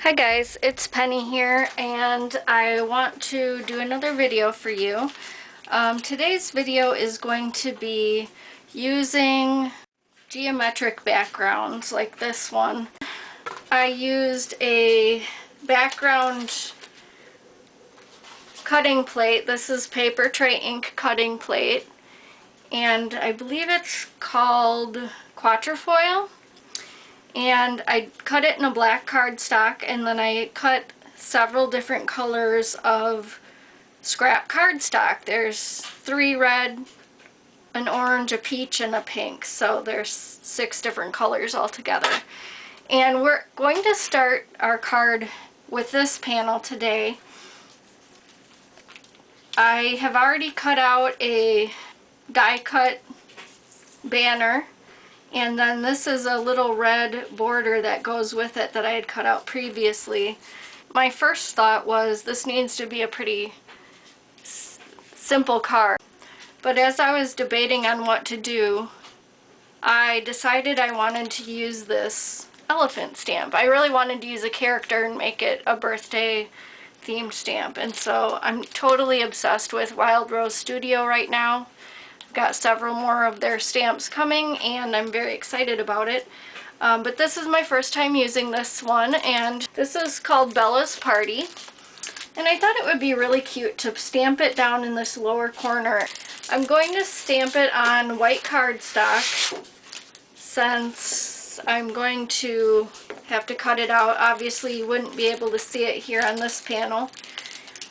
Hi guys, it's Penny here and I want to do another video for you. Today's video is going to be using geometric backgrounds like this one. I used a background cutting plate. This is paper tray ink cutting plate and I believe it's called quatrefoil. And I cut it in a black cardstock, and then I cut several different colors of scrap cardstock. There's 3 red, an orange, a peach, and a pink. So there's 6 different colors altogether. And we're going to start our card with this panel today. I have already cut out a die cut banner. And then this is a little red border that goes with it that I had cut out previously. My first thought was this needs to be a pretty simple card. But as I was debating on what to do, I decided I wanted to use this elephant stamp. I really wanted to use a character and make it a birthday themed stamp. And so I'm totally obsessed with Wild Rose Studio right now. Got several more of their stamps coming and I'm very excited about it. But this is my first time using this one, and this is called Bella's Party. And I thought it would be really cute to stamp it down in this lower corner. I'm going to stamp it on white cardstock since I'm going to have to cut it out. Obviously you wouldn't be able to see it here on this panel.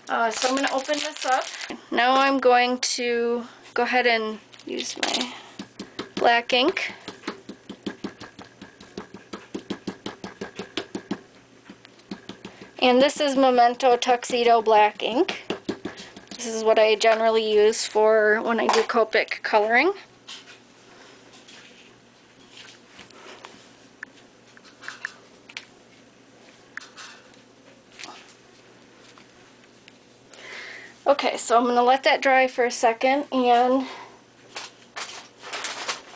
So I'm going to open this up. Now I'm going to go ahead and use my black ink. And this is Memento Tuxedo black ink. This is what I generally use for when I do Copic coloring. Okay, so I'm going to let that dry for a second and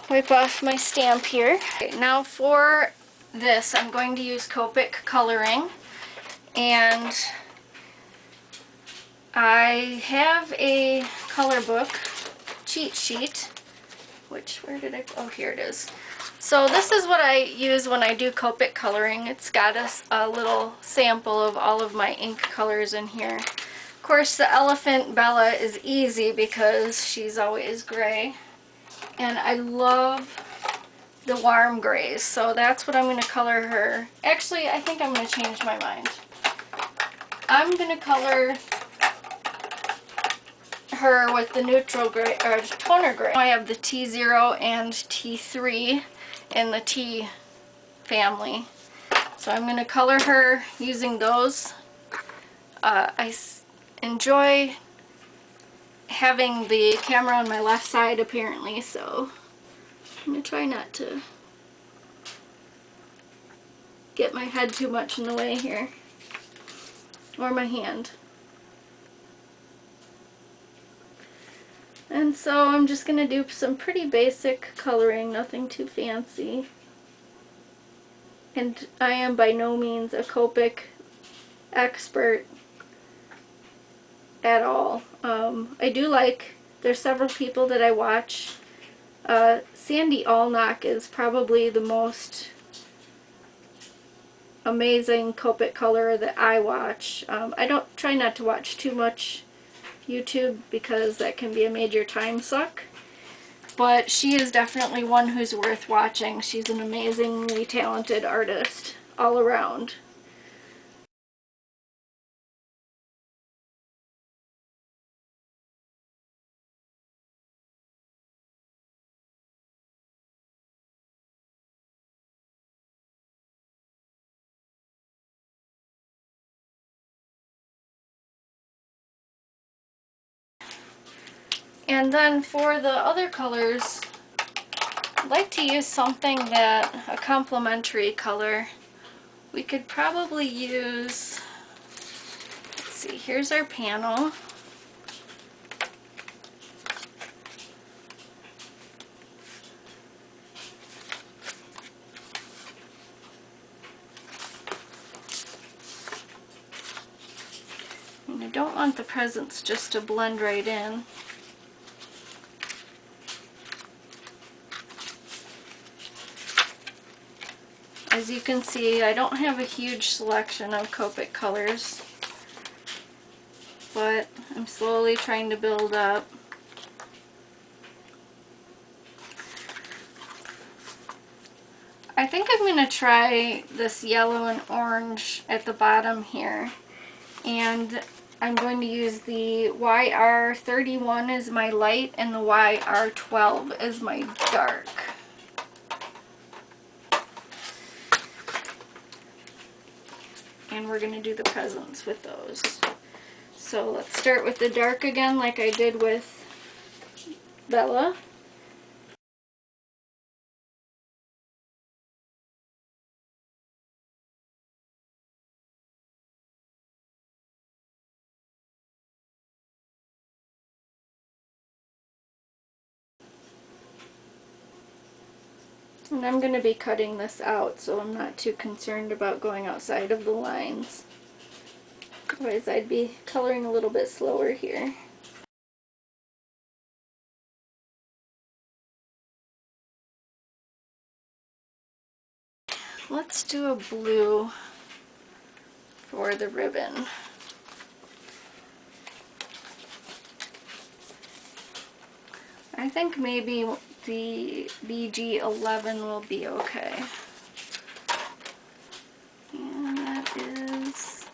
wipe off my stamp here. Okay, now for this, I'm going to use Copic coloring, and I have a color book cheat sheet, oh, here it is. So this is what I use when I do Copic coloring. It's got a little sample of all of my ink colors in here. Of course, the elephant Bella is easy because she's always gray. And I love the warm grays, so that's what I'm going to color her. Actually, I think I'm going to change my mind. I'm going to color her with the neutral gray, or toner gray. I have the T0 and T3 in the T family. So I'm going to color her using those. I enjoy having the camera on my left side apparently, so I'm going to try not to get my head too much in the way here, or my hand. And so I'm just going to do some pretty basic coloring, nothing too fancy. And I am by no means a Copic expert at all. I do like, there's several people that I watch. Sandy Allnock is probably the most amazing Copic colorer that I watch. I don't try not to watch too much YouTube because that can be a major time suck. But she is definitely one who's worth watching. She's an amazingly talented artist all around. And then for the other colors, I'd like to use something that, a complementary color. We could probably use, let's see, here's our panel. And I don't want the presents just to blend right in. As you can see, I don't have a huge selection of Copic colors, but I'm slowly trying to build up. I think I'm going to try this yellow and orange at the bottom here, and I'm going to use the YR31 as my light and the YR12 as my dark. And we're going to do the presents with those. So let's start with the dark again like I did with Bella. And I'm going to be cutting this out, so I'm not too concerned about going outside of the lines. Otherwise I'd be coloring a little bit slower here. Let's do a blue for the ribbon. I think maybe the BG11 will be okay. And that is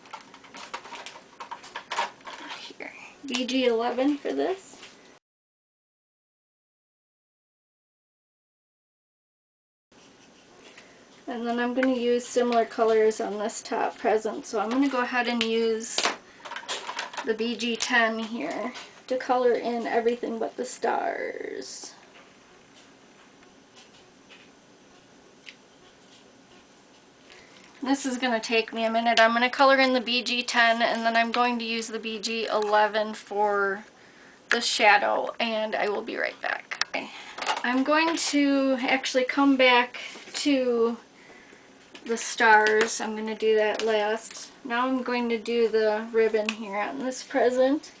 here. BG11 for this. And then I'm going to use similar colors on this top present, so I'm going to go ahead and use the BG10 here to color in everything but the stars. This is going to take me a minute. I'm going to color in the BG10 and then I'm going to use the BG11 for the shadow, and I will be right back. Okay. I'm going to actually come back to the stars. I'm going to do that last. Now I'm going to do the ribbon here on this present.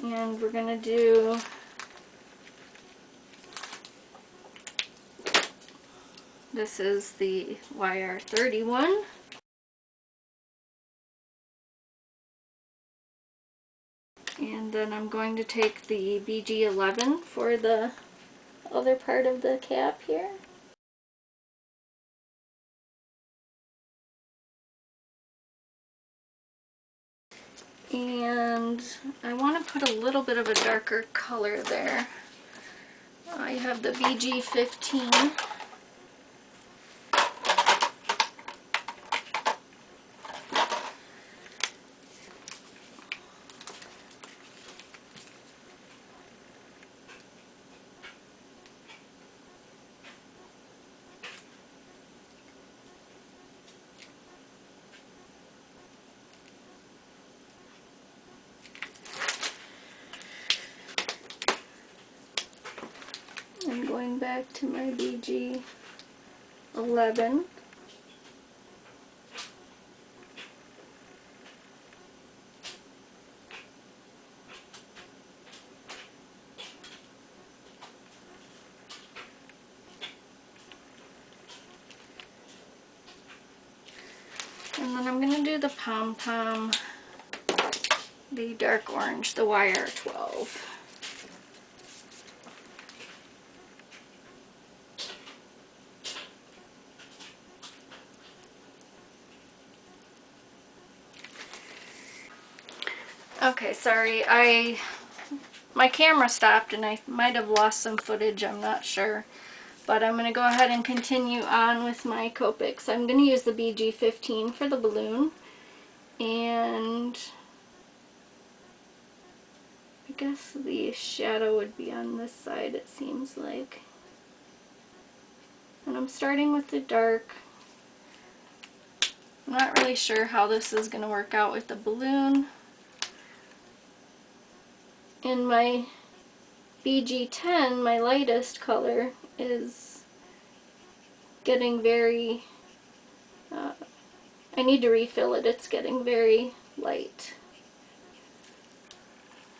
And we're going to do this is the YR31. And then I'm going to take the BG11 for the other part of the cap here. And I want to put a little bit of a darker color there. I have the BG15. I'm going back to my BG11. And then I'm going to do the pom-pom, the dark orange, the YR12. Okay, sorry, my camera stopped and I might have lost some footage, I'm not sure. But I'm going to go ahead and continue on with my Copics. I'm going to use the BG15 for the balloon. And I guess the shadow would be on this side, it seems like. And I'm starting with the dark. I'm not really sure how this is going to work out with the balloon. And my BG10, my lightest color, is getting very I need to refill it. It's getting very light.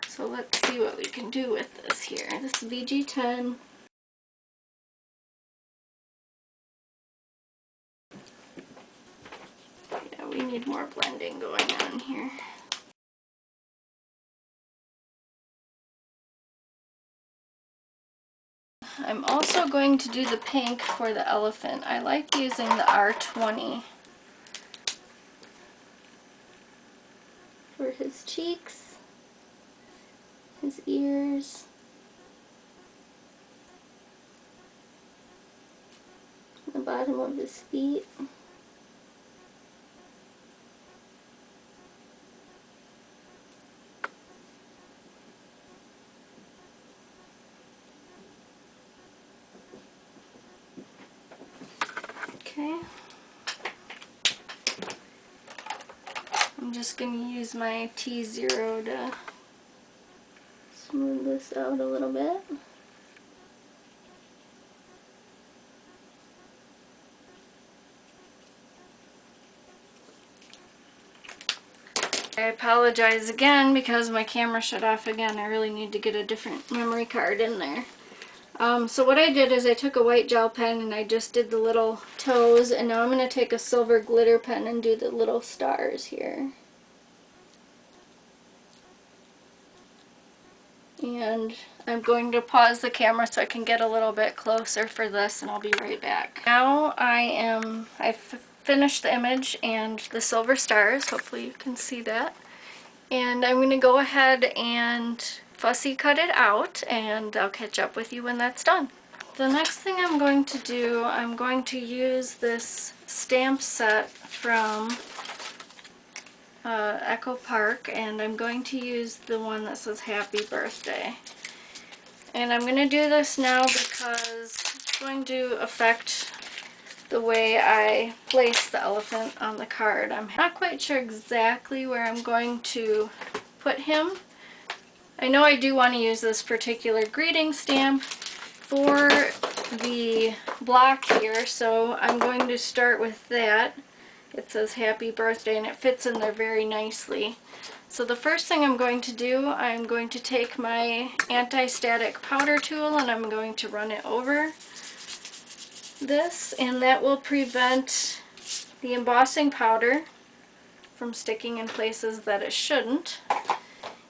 So let's see what we can do with this here. This is VG10. Yeah, we need more blending going on here. I'm also going to do the pink for the elephant. I like using the R20 for his cheeks, his ears, the bottom of his feet. Okay. I'm just going to use my T0 to smooth this out a little bit. I apologize again because my camera shut off again. I really need to get a different memory card in there. So what I did is I took a white gel pen and I just did the little toes, and now I'm going to take a silver glitter pen and do the little stars here. And I'm going to pause the camera so I can get a little bit closer for this, and I'll be right back. Now I've finished the image and the silver stars. Hopefully you can see that. And I'm going to go ahead and fussy cut it out, and I'll catch up with you when that's done. The next thing I'm going to do, I'm going to use this stamp set from Echo Park, and I'm going to use the one that says Happy Birthday. And I'm going to do this now because it's going to affect the way I place the elephant on the card. I'm not quite sure exactly where I'm going to put him. I know I do want to use this particular greeting stamp for the block here, so I'm going to start with that. It says Happy Birthday and it fits in there very nicely. So the first thing I'm going to do, I'm going to take my anti-static powder tool and I'm going to run it over this, and that will prevent the embossing powder from sticking in places that it shouldn't.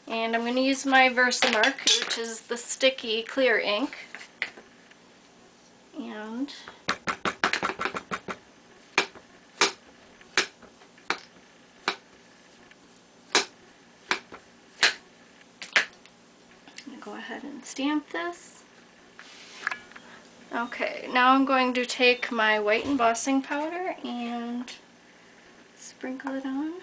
And I'm going to use my Versamark, which is the sticky clear ink, and I'm going to go ahead and stamp this. Okay, now I'm going to take my white embossing powder and sprinkle it on.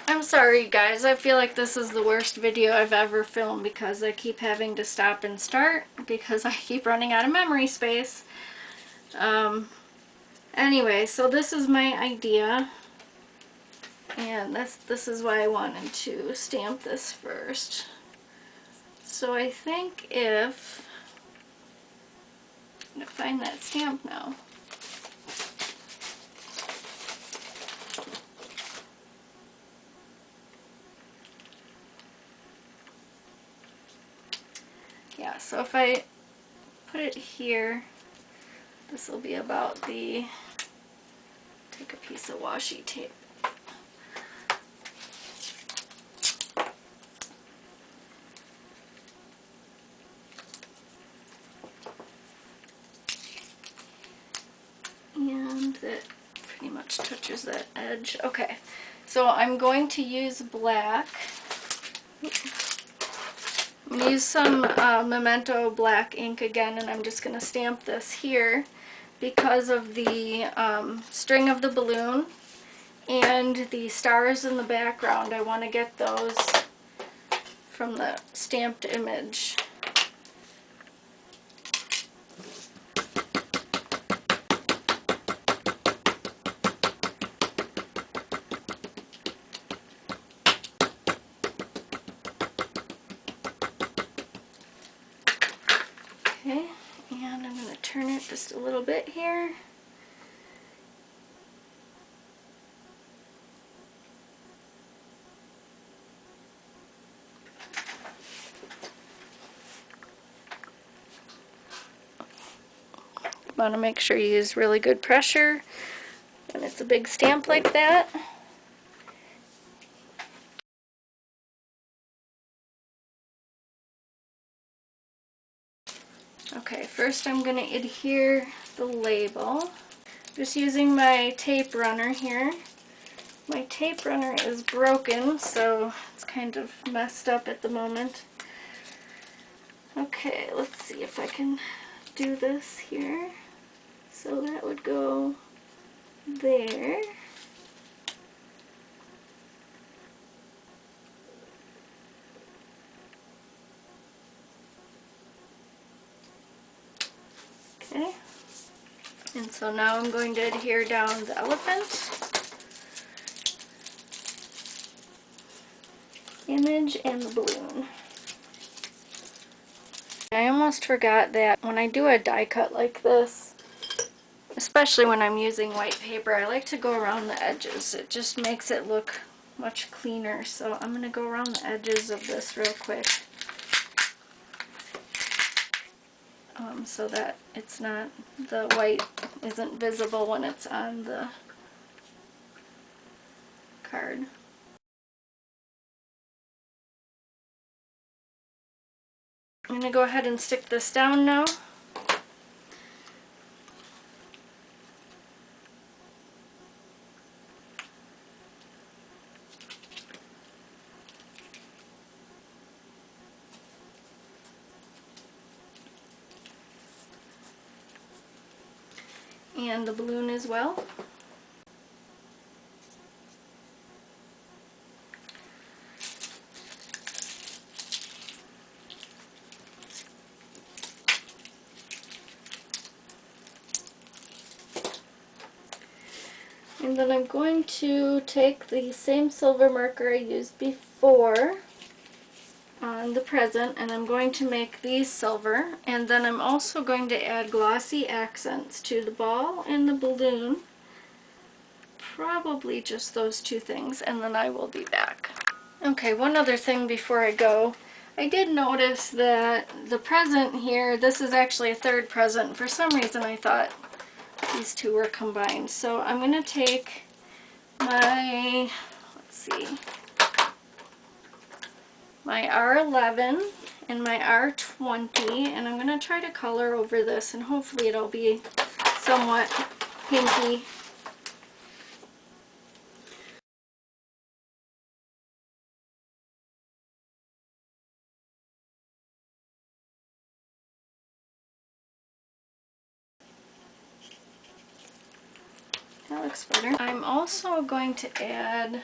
I'm sorry guys, I feel like this is the worst video I've ever filmed because I keep having to stop and start because I keep running out of memory space. Anyway, so this is my idea, and this is why I wanted to stamp this first. So I think if I'm going to find that stamp now. Yeah, so if I put it here, this will be about the, take a piece of washi tape. And that pretty much touches that edge. Okay, so I'm going to use black. I'm going to use some Memento black ink again, and I'm just going to stamp this here because of the string of the balloon and the stars in the background. I want to get those from the stamped image. a little bit here. Want to make sure you use really good pressure when it's a big stamp like that. Okay, first I'm going to adhere the label. Just using my tape runner here. My tape runner is broken, so it's kind of messed up at the moment. Okay, let's see if I can do this here. So that would go there. Okay. And so now I'm going to adhere down the elephant image and the balloon. I almost forgot that when I do a die cut like this, especially when I'm using white paper, I like to go around the edges. It just makes it look much cleaner. So I'm going to go around the edges of this real quick so that it's not, the white isn't visible when it's on the card. I'm going to go ahead and stick this down now. And the balloon as well. And then I'm going to take the same silver marker I used before on the present, and I'm going to make these silver, and then I'm also going to add glossy accents to the ball and the balloon. Probably just those two things, and then I will be back. Okay, one other thing before I go. I did notice that the present here, this is actually a third present. For some reason I thought these two were combined. So I'm going to take my, let's see, my R11 and my R20, and I'm going to try to color over this, and hopefully it'll be somewhat pinky. That looks better. I'm also going to add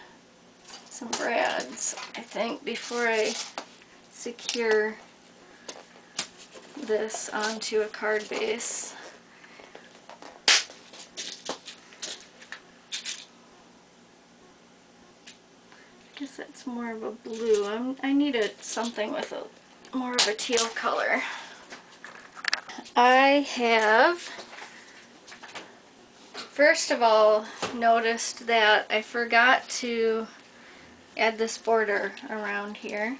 some brads, I think, before I secure this onto a card base. I guess that's more of a blue. I needed something with a more of a teal color. I have, first of all, noticed that I forgot to add this border around here.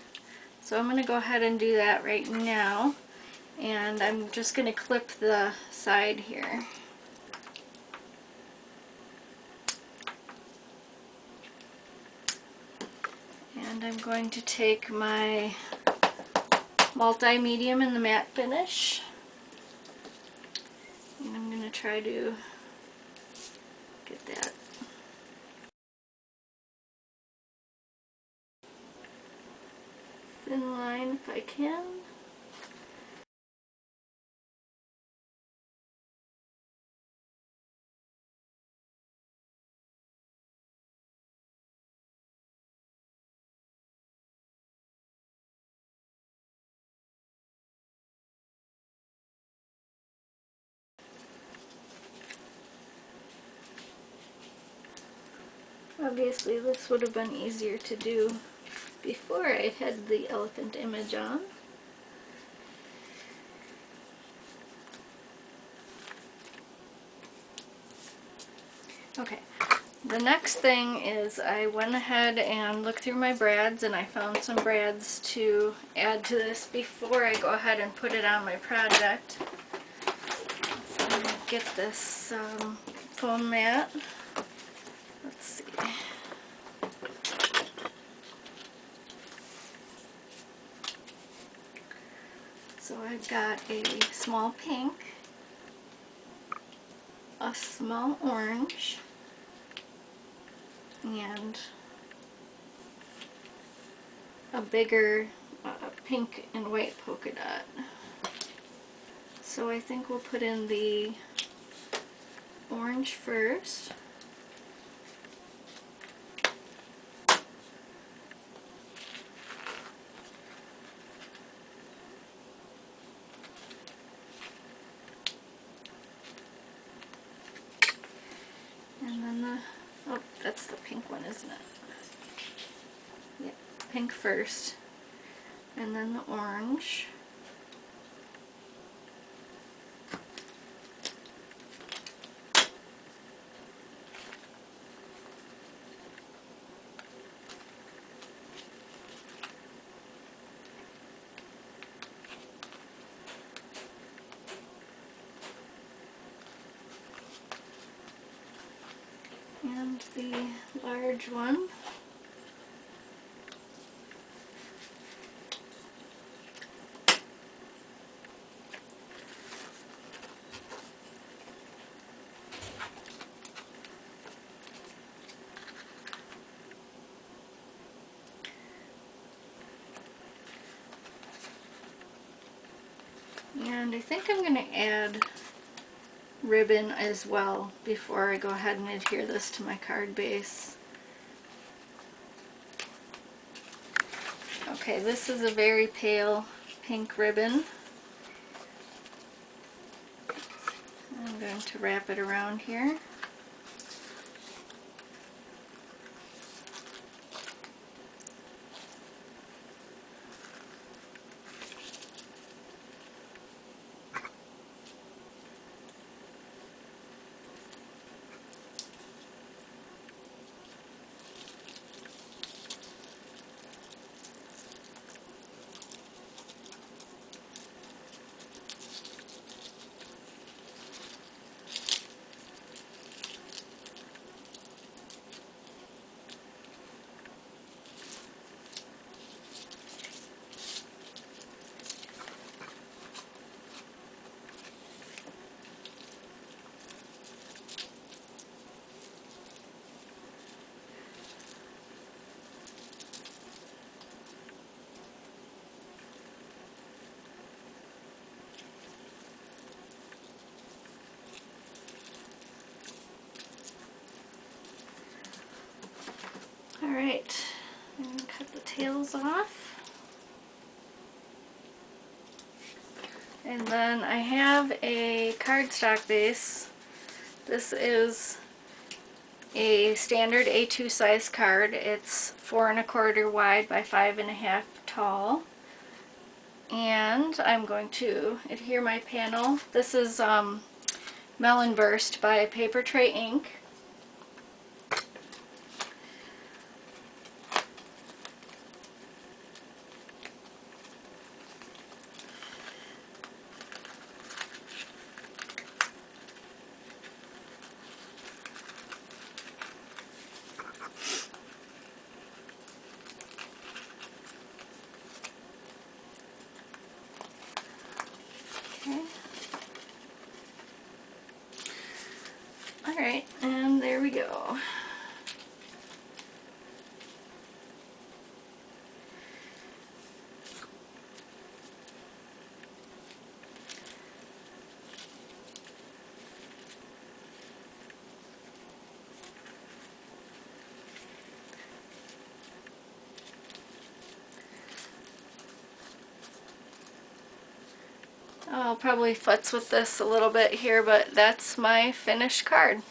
So I'm going to go ahead and do that right now. And I'm just going to clip the side here. And I'm going to take my multi-medium in the matte finish. And I'm going to try to get that thin line if I can. Obviously this would have been easier to do before I had the elephant image on. Okay, the next thing is I went ahead and looked through my brads, and I found some brads to add to this before I go ahead and put it on my project. So I'm going to get this foam mat. Let's see. So I've got a small pink, a small orange, and a bigger pink and white polka dot. So I think we'll put in the orange first. And then oh, that's the pink one, isn't it? Yep, pink first. And then the orange. And the large one. And I think I'm going to add ribbon as well before I go ahead and adhere this to my card base. Okay, this is a very pale pink ribbon. I'm going to wrap it around here. Alright, I'm going to cut the tails off. And then I have a cardstock base. This is a standard A2 size card. It's 4 1/4 wide by 5 1/2 tall. And I'm going to adhere my panel. This is Melon Burst by Paper Tray Ink. Okay. Alright, and there we go. I'll probably futz with this a little bit here, but that's my finished card.